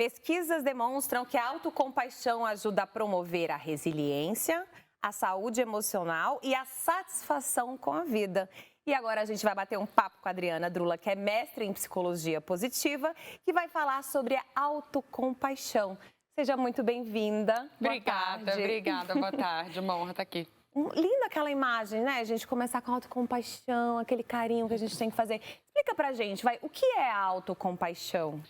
Pesquisas demonstram que a autocompaixão ajuda a promover a resiliência, a saúde emocional e a satisfação com a vida. E agora a gente vai bater um papo com a Adriana Drula, que é mestre em psicologia positiva, que vai falar sobre a autocompaixão. Seja muito bem-vinda. Obrigada, boa tarde. Uma honra estar aqui. Linda aquela imagem, né? A gente começar com a autocompaixão, aquele carinho que a gente tem que fazer. Explica pra gente, o que é a autocompaixão?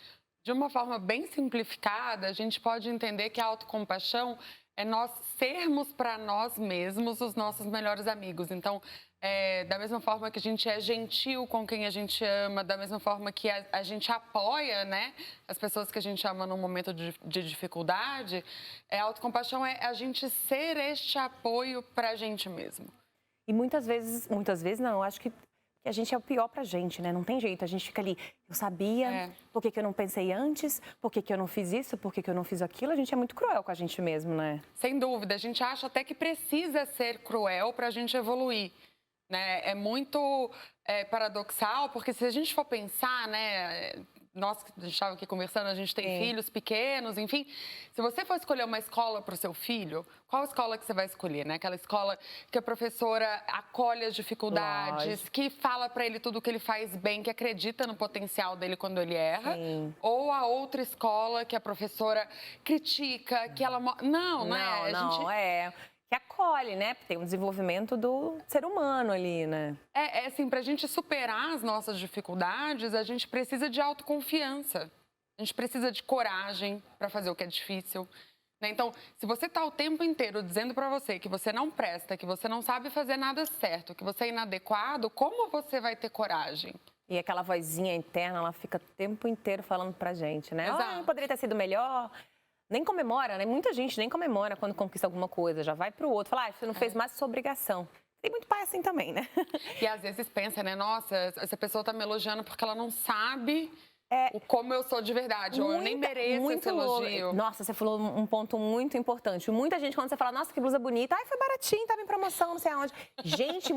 De uma forma bem simplificada, a gente pode entender que a autocompaixão é nós sermos para nós mesmos os nossos melhores amigos. Então, da mesma forma que a gente é gentil com quem a gente ama, da mesma forma que a gente apoia, né, as pessoas que a gente ama num momento de dificuldade, a autocompaixão é a gente ser este apoio para a gente mesmo. E muitas vezes não, eu acho que a gente é o pior pra gente, né? Não tem jeito, a gente fica ali, eu sabia, por que eu não pensei antes, por que eu não fiz isso, por que eu não fiz aquilo, a gente é muito cruel com a gente mesmo, né? Sem dúvida, a gente acha até que precisa ser cruel pra gente evoluir, né? É muito paradoxal, porque se a gente for pensar, né... Nós que a gente estava aqui conversando, a gente tem filhos pequenos, enfim. Se você for escolher uma escola para o seu filho, qual escola que você vai escolher, né? Aquela escola que a professora acolhe as dificuldades, Lógico. que fala para ele tudo o que ele faz bem, que acredita no potencial dele quando ele erra. Sim. Ou a outra escola que a professora critica, que ela... Não, que acolhe, né? Tem um desenvolvimento do ser humano ali, né? Assim, pra gente superar as nossas dificuldades, a gente precisa de autoconfiança. A gente precisa de coragem para fazer o que é difícil. Né? Então, se você tá o tempo inteiro dizendo para você que você não presta, que você não sabe fazer nada certo, que você é inadequado, como você vai ter coragem? E aquela vozinha interna, ela fica o tempo inteiro falando pra gente, né? Exato. Poderia ter sido melhor. Nem comemora, né? Muita gente nem comemora quando conquista alguma coisa, já vai pro outro. Fala, você não fez mais sua obrigação. Tem muito pai assim também, né? E às vezes pensa, né? Nossa, essa pessoa tá me elogiando porque ela não sabe como eu sou de verdade. Ou eu nem mereço esse elogio. Nossa, você falou um ponto muito importante. Muita gente, quando você fala, nossa, que blusa bonita. Ai, foi baratinho, tava em promoção, não sei aonde. Gente,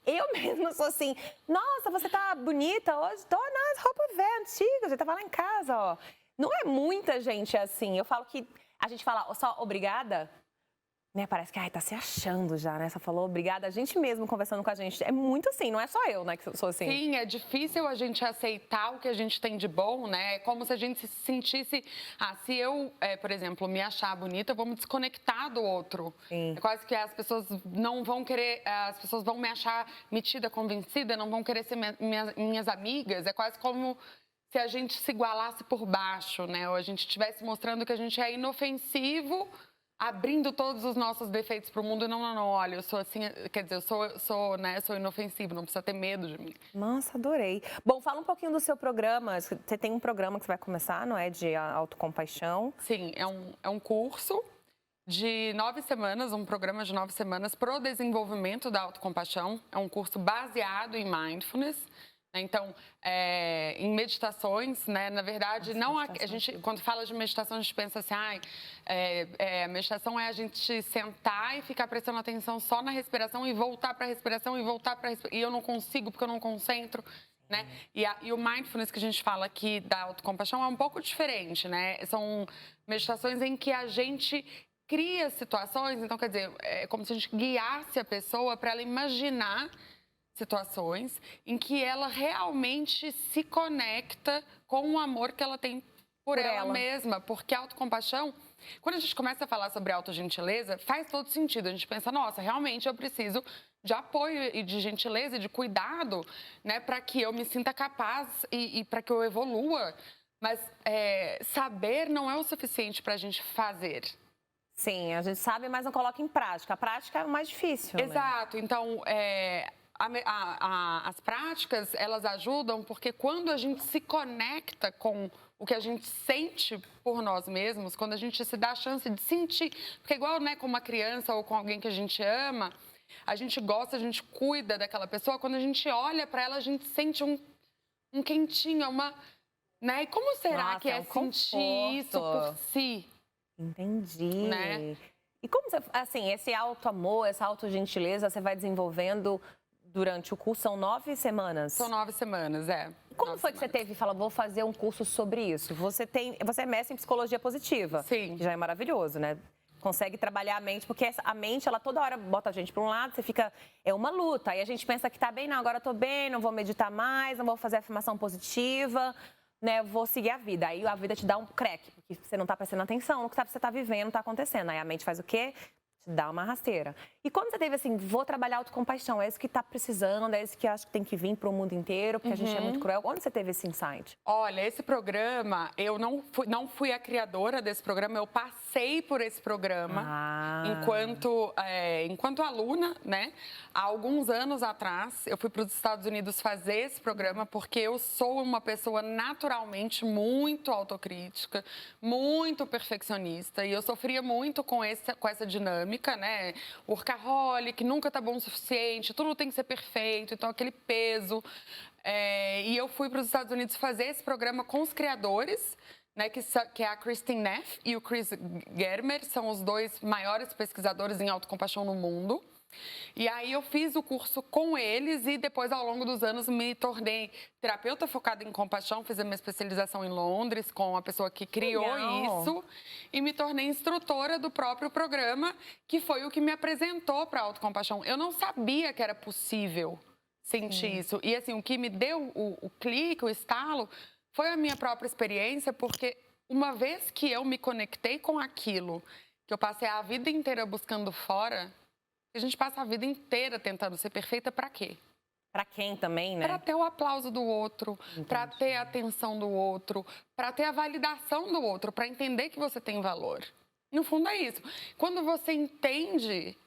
eu mesma sou assim. Nossa, você tá bonita hoje? Tô nas roupas velhas, antigas. Eu tava lá em casa, ó. Não é muita gente assim. Eu falo que a gente fala só obrigada, né? Parece que tá se achando já, né? Só falou obrigada. A gente mesmo conversando com a gente. É muito assim, não é só eu, né, que sou assim. Sim, é difícil a gente aceitar o que a gente tem de bom, né? É como se a gente se sentisse... se eu, por exemplo, me achar bonita, eu vou me desconectar do outro. Sim. É quase que as pessoas não vão querer... As pessoas vão me achar metida, convencida, não vão querer ser minhas amigas. É quase como... se a gente se igualasse por baixo, né? Ou a gente estivesse mostrando que a gente é inofensivo, abrindo todos os nossos defeitos para o mundo. Não, olha, eu sou assim, quer dizer, eu sou inofensivo, não precisa ter medo de mim. Nossa, adorei. Bom, fala um pouquinho do seu programa. Você tem um programa que você vai começar, não é? De autocompaixão. Sim, é um curso de 9 semanas, um programa de 9 semanas pro desenvolvimento da autocompaixão. É um curso baseado em mindfulness. Então, em meditações, né? Na verdade, a gente, quando fala de meditação, a gente pensa assim, meditação é a gente sentar e ficar prestando atenção só na respiração e voltar para a respiração e voltar para a respiração. E eu não consigo porque eu não concentro, né? E o mindfulness que a gente fala aqui da autocompaixão é um pouco diferente, né? São meditações em que a gente cria situações, então, quer dizer, é como se a gente guiasse a pessoa para ela imaginar situações em que ela realmente se conecta com o amor que ela tem por ela mesma. Porque a autocompaixão, quando a gente começa a falar sobre autogentileza, faz todo sentido. A gente pensa, nossa, realmente eu preciso de apoio e de gentileza e de cuidado, né, para que eu me sinta capaz e para que eu evolua. Mas saber não é o suficiente para a gente fazer. Sim, a gente sabe, mas não coloca em prática. A prática é o mais difícil, Exato. Né? Então, as práticas, elas ajudam porque quando a gente se conecta com o que a gente sente por nós mesmos, quando a gente se dá a chance de sentir, porque igual, né, com uma criança ou com alguém que a gente ama, a gente gosta, a gente cuida daquela pessoa, quando a gente olha para ela, a gente sente um quentinho, né? E como será que é sentir isso por si? Entendi. Né? E como você, assim, esse auto-amor, essa autogentileza, você vai desenvolvendo durante o curso? São 9 semanas? São 9 semanas, Como 9 foi que você semanas. teve e falou, vou fazer um curso sobre isso? Você é mestre em psicologia positiva. Sim. Que já é maravilhoso, né? Consegue trabalhar a mente, porque a mente, ela toda hora bota a gente para um lado, você fica, é uma luta. Aí a gente pensa que tá bem, não, agora eu tô bem, não vou meditar mais, não vou fazer afirmação positiva, né? Vou seguir a vida. Aí a vida te dá um crack, porque você não tá prestando atenção no que você tá vivendo, tá acontecendo. Aí a mente faz o quê? Te dá uma rasteira. E quando você teve assim, vou trabalhar autocompaixão, é isso que tá precisando, é isso que acho que tem que vir pro mundo inteiro, porque a gente é muito cruel. Onde você teve esse insight? Olha, esse programa, eu não fui a criadora desse programa, eu passei por esse programa enquanto aluna, né? Há alguns anos atrás, eu fui para os Estados Unidos fazer esse programa porque eu sou uma pessoa naturalmente muito autocrítica, muito perfeccionista e eu sofria muito com essa dinâmica, né? Workaholic, nunca tá bom o suficiente, tudo tem que ser perfeito, então aquele peso. E eu fui para os Estados Unidos fazer esse programa com os criadores, né, que é a Kristin Neff e o Chris Germer, são os 2 maiores pesquisadores em autocompaixão no mundo. E aí eu fiz o curso com eles e depois, ao longo dos anos, me tornei terapeuta focada em compaixão, fiz a minha especialização em Londres com a pessoa que criou Legal. isso e me tornei instrutora do próprio programa, que foi o que me apresentou para a autocompaixão. Eu não sabia que era possível sentir isso. E assim, o que me deu o clique, o estalo, foi a minha própria experiência, porque uma vez que eu me conectei com aquilo, que eu passei a vida inteira buscando fora, a gente passa a vida inteira tentando ser perfeita para quê? Pra quem também, né? Para ter o aplauso do outro, para ter a atenção do outro, para ter a validação do outro, para entender que você tem valor. No fundo é isso. Quando você entende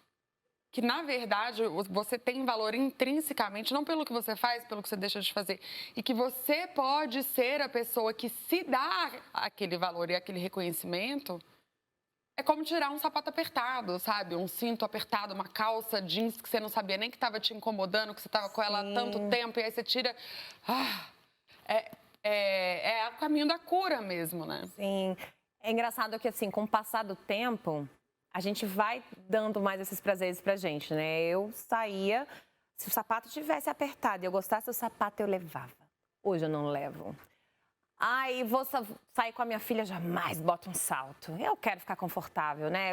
que, na verdade, você tem valor intrinsecamente, não pelo que você faz, pelo que você deixa de fazer, e que você pode ser a pessoa que se dá aquele valor e aquele reconhecimento, é como tirar um sapato apertado, sabe? Um cinto apertado, uma calça jeans que você não sabia nem que estava te incomodando, que você estava com ela há tanto tempo, e aí você tira... É o caminho da cura mesmo, né? Sim. É engraçado que, assim, com o passar do tempo, a gente vai dando mais esses prazeres pra gente, né? Eu saía, se o sapato tivesse apertado e eu gostasse do sapato, eu levava. Hoje eu não levo. Ai, vou sair com a minha filha, jamais boto um salto. Eu quero ficar confortável, né?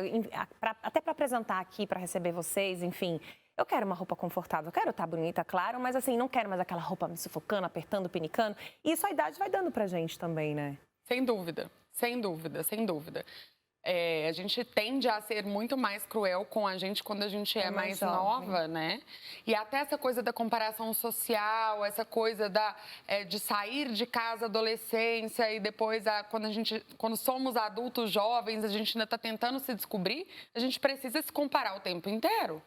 Até para apresentar aqui, para receber vocês, enfim. Eu quero uma roupa confortável, eu quero estar bonita, claro, mas assim, não quero mais aquela roupa me sufocando, apertando, pinicando. E isso a idade vai dando pra gente também, né? Sem dúvida, sem dúvida, sem dúvida. A gente tende a ser muito mais cruel com a gente quando a gente é mais nova, né? E até essa coisa da comparação social, essa coisa de sair de casa adolescência e depois, quando somos adultos jovens, a gente ainda está tentando se descobrir, a gente precisa se comparar o tempo inteiro.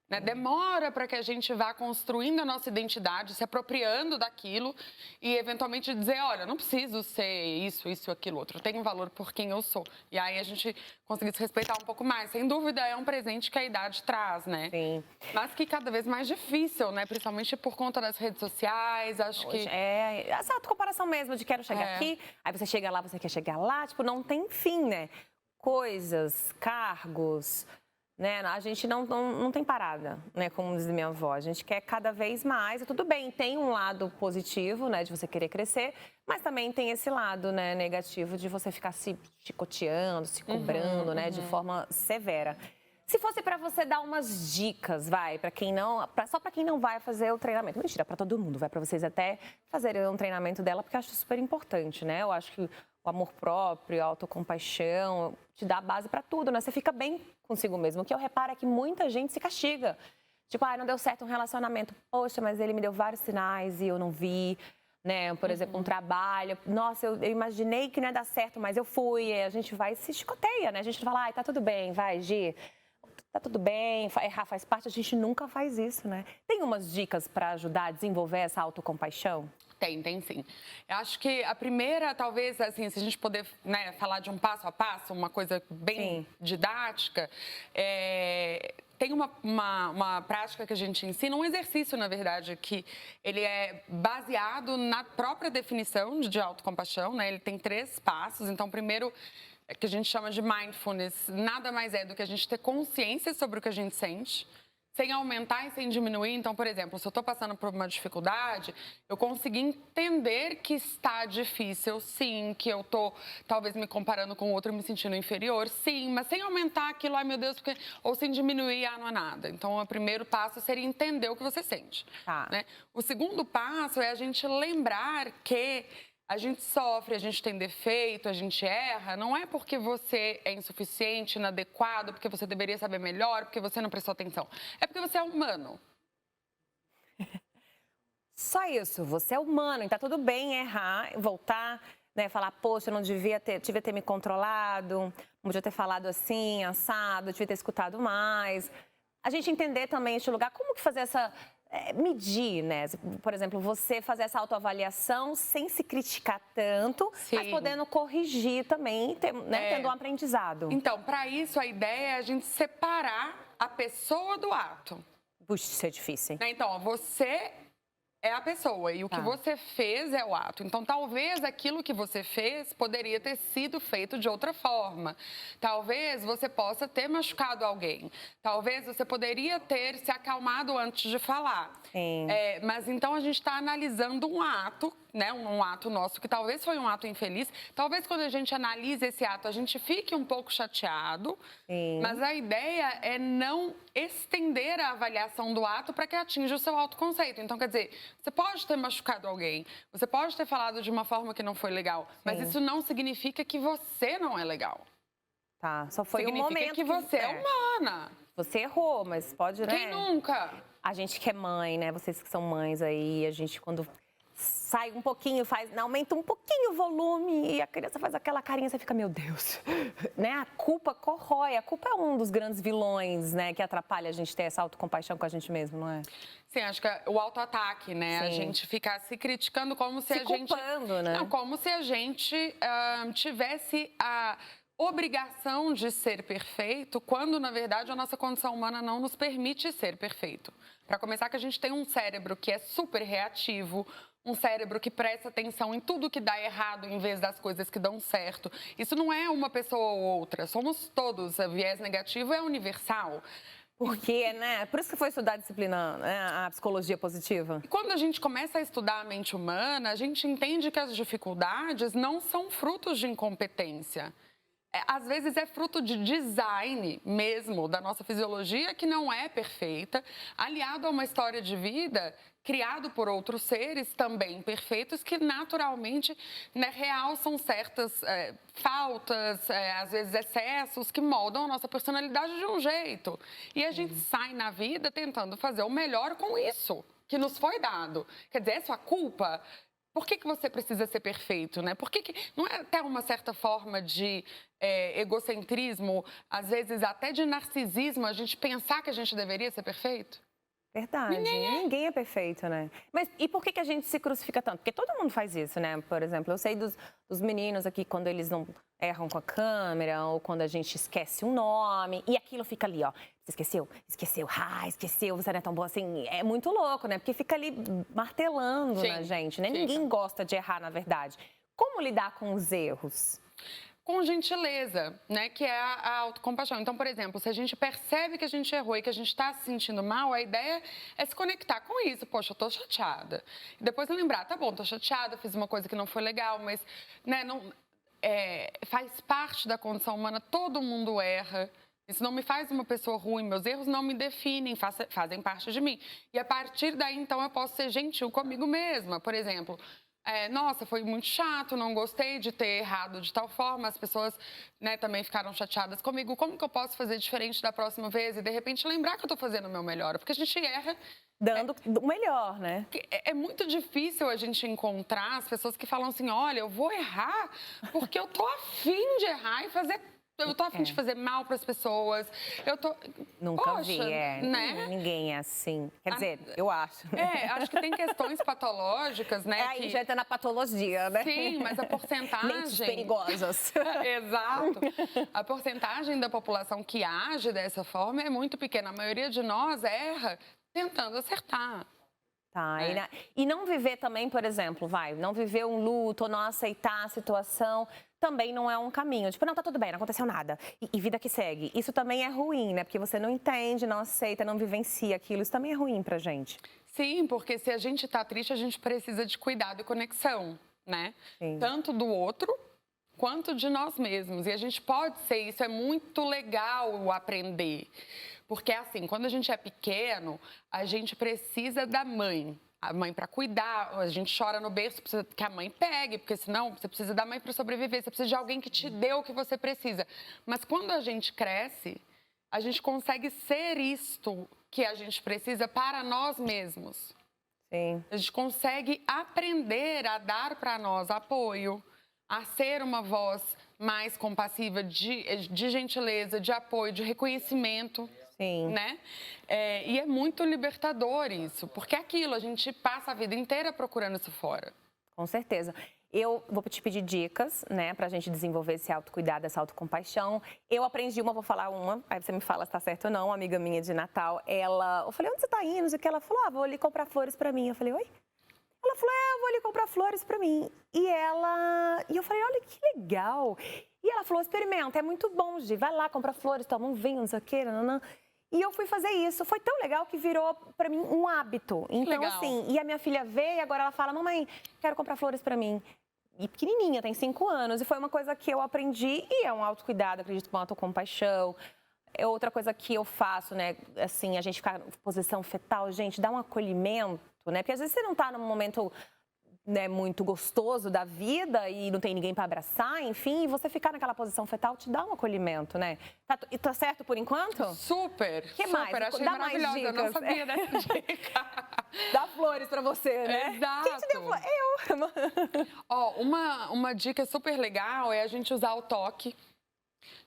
Né? Demora para que a gente vá construindo a nossa identidade, se apropriando daquilo e, eventualmente, dizer, olha, não preciso ser isso, aquilo, outro. Eu tenho valor por quem eu sou. E aí a gente conseguir se respeitar um pouco mais. Sem dúvida, é um presente que a idade traz, né? Sim. Mas que cada vez mais difícil, né? Principalmente por conta das redes sociais, acho que... Essa autocomparação mesmo de quero chegar aqui, aí você chega lá, você quer chegar lá, tipo, não tem fim, né? Coisas, cargos... Né? A gente não tem parada, né? Como diz minha avó, a gente quer cada vez mais, e tudo bem, tem um lado positivo, né, de você querer crescer, mas também tem esse lado, né, negativo de você ficar se chicoteando, se cobrando, né, de forma severa. Se fosse para você dar umas dicas, para quem não, só para quem não vai fazer o treinamento, mentira, para todo mundo, vai para vocês até fazerem um treinamento dela, porque eu acho super importante, né? Eu acho que o amor próprio, a autocompaixão, te dá a base para tudo, né? Você fica bem consigo mesmo. O que eu reparo é que muita gente se castiga. Tipo, não deu certo um relacionamento. Poxa, mas ele me deu vários sinais e eu não vi, né? Por exemplo, um trabalho. Nossa, eu imaginei que não ia dar certo, mas eu fui. E a gente vai e se chicoteia, né? A gente fala, tá tudo bem, vai, Gi. Tá tudo bem, errar faz parte. A gente nunca faz isso, né? Tem umas dicas para ajudar a desenvolver essa autocompaixão? Tem sim. Eu acho que a primeira, talvez, assim, se a gente puder, né, falar de um passo a passo, uma coisa bem didática, tem uma prática que a gente ensina, um exercício, na verdade, que ele é baseado na própria definição de autocompaixão, né? Ele tem 3 passos. Então, primeiro, que a gente chama de mindfulness, nada mais é do que a gente ter consciência sobre o que a gente sente. sem aumentar e sem diminuir. Então, por exemplo, se eu estou passando por uma dificuldade, eu consegui entender que está difícil, sim, que eu estou talvez me comparando com o outro e me sentindo inferior, sim, mas sem aumentar aquilo, ai meu Deus, porque... ou sem diminuir, não é nada. Então, o primeiro passo seria entender o que você sente. Tá. Né? O segundo passo é a gente lembrar que a gente sofre, a gente tem defeito, a gente erra, não é porque você é insuficiente, inadequado, porque você deveria saber melhor, porque você não prestou atenção. É porque você é humano. Só isso, você é humano, e tá tudo bem errar, voltar, né, falar, poxa, eu não devia ter me controlado, não devia ter falado assim, assado, devia ter escutado mais. A gente entender também este lugar, como que fazer essa... medir, né? Por exemplo, você fazer essa autoavaliação sem se criticar tanto, Sim. mas podendo corrigir também, né, tendo um aprendizado. Então, para isso, a ideia é a gente separar a pessoa do ato. Puxa, isso é difícil, hein? Então, você é a pessoa e o que você fez é o ato. Então, talvez aquilo que você fez poderia ter sido feito de outra forma. Talvez você possa ter machucado alguém. Talvez você poderia ter se acalmado antes de falar. Sim. Mas então a gente está analisando um ato, né? Um ato nosso que talvez foi um ato infeliz. Talvez quando a gente analisa esse ato, a gente fique um pouco chateado. Sim. Mas a ideia é não estender a avaliação do ato para que atinja o seu autoconceito. Então, quer dizer, você pode ter machucado alguém, você pode ter falado de uma forma que não foi legal, mas isso não significa que você não é legal. Tá, só foi um Significa momento que você é humana. Você errou, mas pode, né? Quem nunca? A gente que é mãe, né? Vocês que são mães aí, a gente quando sai um pouquinho, aumenta um pouquinho o volume e a criança faz aquela carinha, você fica, meu Deus, né? A culpa corrói, a culpa é um dos grandes vilões, né? Que atrapalha a gente ter essa autocompaixão com a gente mesmo, não é? Sim, acho que é o autoataque, né? Sim. A gente ficar se criticando como se a gente... culpando, né? Não, como se a gente tivesse a obrigação de ser perfeito, quando, na verdade, a nossa condição humana não nos permite ser perfeito. Para começar, que a gente tem um cérebro que é super reativo, um cérebro que presta atenção em tudo que dá errado em vez das coisas que dão certo. Isso não é uma pessoa ou outra, somos todos. O viés negativo é universal. Porque, né? Por isso que foi estudar a disciplina, né, a psicologia positiva. E quando a gente começa a estudar a mente humana, a gente entende que as dificuldades não são frutos de incompetência. Às vezes é fruto de design mesmo da nossa fisiologia, que não é perfeita, aliado a uma história de vida criado por outros seres também perfeitos, que naturalmente, né, realçam certas faltas, às vezes excessos, que moldam a nossa personalidade de um jeito. E a gente sai na vida tentando fazer o melhor com isso que nos foi dado. Quer dizer, é sua culpa? Por que você precisa ser perfeito, né? Por que não é até uma certa forma de egocentrismo, às vezes até de narcisismo, a gente pensar que a gente deveria ser perfeito? Verdade. Ninguém é perfeito, né? Mas e por que a gente se crucifica tanto? Porque todo mundo faz isso, né? Por exemplo, eu sei dos meninos aqui, quando eles não erram com a câmera, ou quando a gente esquece um nome, e aquilo fica ali, ó. Você esqueceu? Esqueceu. Esqueceu, você não é tão boa assim. É muito louco, né? Porque fica ali martelando na gente, né? Ninguém gosta de errar, na verdade. Como lidar com os erros? Com gentileza, né, que é a autocompaixão. Então, por exemplo, se a gente percebe que a gente errou e que a gente está se sentindo mal, a ideia é se conectar com isso. Poxa, eu tô chateada. E depois lembrar, tá bom, tô chateada, fiz uma coisa que não foi legal, mas, né, faz parte da condição humana, todo mundo erra. Isso não me faz uma pessoa ruim, meus erros não me definem, fazem parte de mim. E a partir daí, então, eu posso ser gentil comigo mesma. Por exemplo... nossa, foi muito chato, não gostei de ter errado de tal forma, as pessoas, né, também ficaram chateadas comigo. Como que eu posso fazer diferente da próxima vez? E, de repente, lembrar que eu estou fazendo o meu melhor. Porque a gente erra... Dando o melhor, né? É muito difícil a gente encontrar as pessoas que falam assim, olha, eu vou errar porque eu tô afim de errar e fazer... Eu tô afim de fazer mal para as pessoas. Nunca Poxa, vi, né? Ninguém é assim. Quer dizer, eu acho. Acho que tem questões patológicas, né? Aí já entra na patologia, né? Sim, mas a porcentagem... Mentes perigosas. Exato. A porcentagem da população que age dessa forma é muito pequena. A maioria de nós erra tentando acertar. Tá, e não viver também, por exemplo, não viver um luto ou não aceitar a situação também não é um caminho. Tipo, não, tá tudo bem, não aconteceu nada. E vida que segue. Isso também é ruim, né? Porque você não entende, não aceita, não vivencia aquilo. Isso também é ruim pra gente. Sim, porque se a gente tá triste, a gente precisa de cuidado e conexão, né? Sim. Tanto do outro quanto de nós mesmos. E a gente pode ser, isso é muito legal o aprender. Porque assim, quando a gente é pequeno, a gente precisa da mãe. A mãe para cuidar, a gente chora no berço, precisa que a mãe pegue, porque senão você precisa da mãe para sobreviver, você precisa de alguém que te dê o que você precisa. Mas quando a gente cresce, a gente consegue ser isto que a gente precisa para nós mesmos. Sim. A gente consegue aprender a dar para nós apoio, a ser uma voz mais compassiva, de gentileza, de apoio, de reconhecimento. Sim. Né? E é muito libertador isso, porque é aquilo, a gente passa a vida inteira procurando isso fora. Com certeza. Eu vou te pedir dicas, né, pra gente desenvolver esse autocuidado, essa autocompaixão. Eu aprendi uma, vou falar uma, aí você me fala se tá certo ou não, uma amiga minha de Natal, eu falei, onde você tá indo? E ela falou, vou ali comprar flores pra mim. Eu falei, oi? Ela falou, eu vou ali comprar flores pra mim. E eu falei, olha que legal. E ela falou, experimenta, é muito bom, Gi, vai lá, compra flores, toma um vinho, não sei o quê, nananã. E eu fui fazer isso. Foi tão legal que virou pra mim um hábito. Então, legal. assim, e a minha filha veio e agora ela fala, mamãe, quero comprar flores pra mim. E pequenininha, tem 5 anos. E foi uma coisa que eu aprendi e é um autocuidado, acredito com autocompaixão. É outra coisa que eu faço, né? Assim, a gente ficar em posição fetal, gente, dá um acolhimento, né? Porque às vezes você não tá num momento, né, muito gostoso da vida e não tem ninguém para abraçar, enfim, e você ficar naquela posição fetal te dá um acolhimento, né? Tá certo por enquanto? Super, Que super, mais? achei Dá mais maravilhosa, eu não dicas. sabia dessa dica. Dá flores para você, né? Exato. Quem te deu flores? Eu. Ó, uma dica super legal é a gente usar o toque.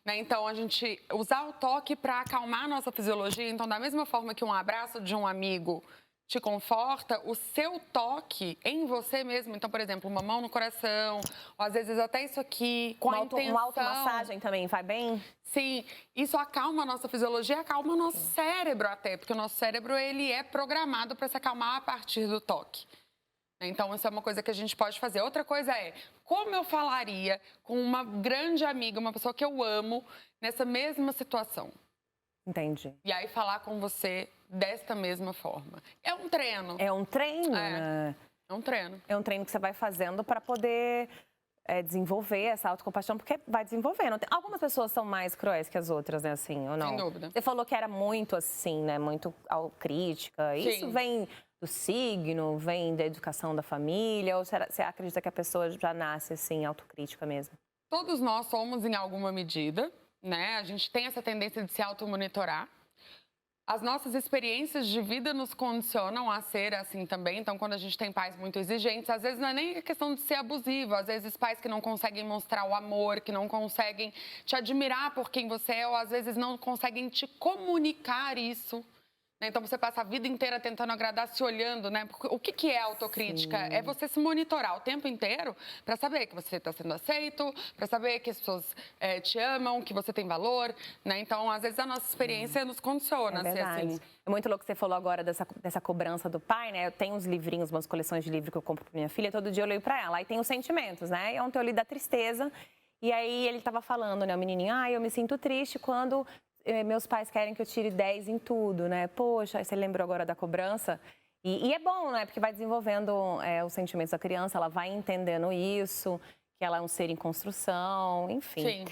Né? Então, a gente usar o toque para acalmar a nossa fisiologia. Então, da mesma forma que um abraço de um amigo te conforta, o seu toque em você mesmo. Então, por exemplo, uma mão no coração, ou às vezes até isso aqui, com a intenção... Uma automassagem também vai bem? Sim, isso acalma a nossa fisiologia, acalma o nosso cérebro até, porque o nosso cérebro ele é programado para se acalmar a partir do toque. Então, isso é uma coisa que a gente pode fazer. Outra coisa é, como eu falaria com uma grande amiga, uma pessoa que eu amo, nessa mesma situação? Entendi. E aí falar com você desta mesma forma. É um treino. É um treino, né? É um treino. É um treino que você vai fazendo para poder desenvolver essa autocompaixão, porque vai desenvolvendo. Algumas pessoas são mais cruéis que as outras, né, assim, ou não? Sem dúvida. Você falou que era muito assim, né, muito crítica. Sim. Isso vem do signo, vem da educação da família, ou você acredita que a pessoa já nasce assim, autocrítica mesmo? Todos nós somos em alguma medida, né? A gente tem essa tendência de se automonitorar. As nossas experiências de vida nos condicionam a ser assim também. Então, quando a gente tem pais muito exigentes, às vezes não é nem a questão de ser abusivo. Às vezes, pais que não conseguem mostrar o amor, que não conseguem te admirar por quem você é, ou às vezes não conseguem te comunicar isso. Então, você passa a vida inteira tentando agradar, se olhando, né? Porque o que é autocrítica? Sim. É você se monitorar o tempo inteiro para saber que você está sendo aceito, para saber que as pessoas te amam, que você tem valor, né? Então, às vezes, a nossa experiência nos condiciona. É verdade. Assim. É muito louco que você falou agora dessa cobrança do pai, né? Eu tenho uns livrinhos, umas coleções de livros que eu compro para minha filha, todo dia eu leio para ela. Aí tem os sentimentos, né? E ontem eu li da tristeza, e aí ele estava falando, né? O menininho, eu me sinto triste quando... meus pais querem que eu tire 10 em tudo, né? Poxa, você lembrou agora da cobrança? E é bom, né? Porque vai desenvolvendo os sentimentos da criança, ela vai entendendo isso, que ela é um ser em construção, enfim. Sim.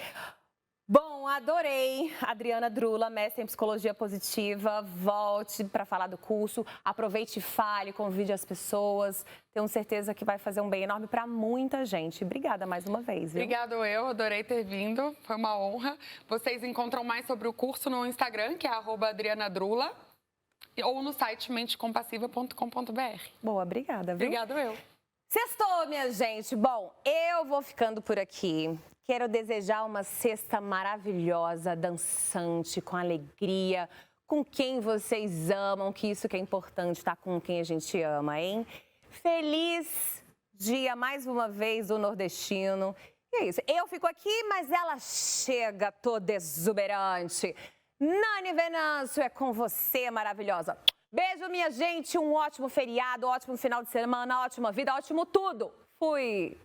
Bom, adorei. Adriana Drula, mestre em psicologia positiva. Volte para falar do curso. Aproveite e fale, convide as pessoas. Tenho certeza que vai fazer um bem enorme para muita gente. Obrigada mais uma vez. Viu? Obrigada, eu adorei ter vindo. Foi uma honra. Vocês encontram mais sobre o curso no Instagram, que é @adrianadrula, ou no site mentecompassiva.com.br. Boa, obrigada. Viu? Obrigada, eu. Sextou, minha gente. Bom, eu vou ficando por aqui. Quero desejar uma sexta maravilhosa, dançante, com alegria, com quem vocês amam, que isso que é importante, estar com quem a gente ama, hein? Feliz dia, mais uma vez, do nordestino. E é isso, eu fico aqui, mas ela chega toda exuberante. Nani Venâncio, é com você, maravilhosa. Beijo, minha gente, um ótimo feriado, ótimo final de semana, ótima vida, ótimo tudo. Fui!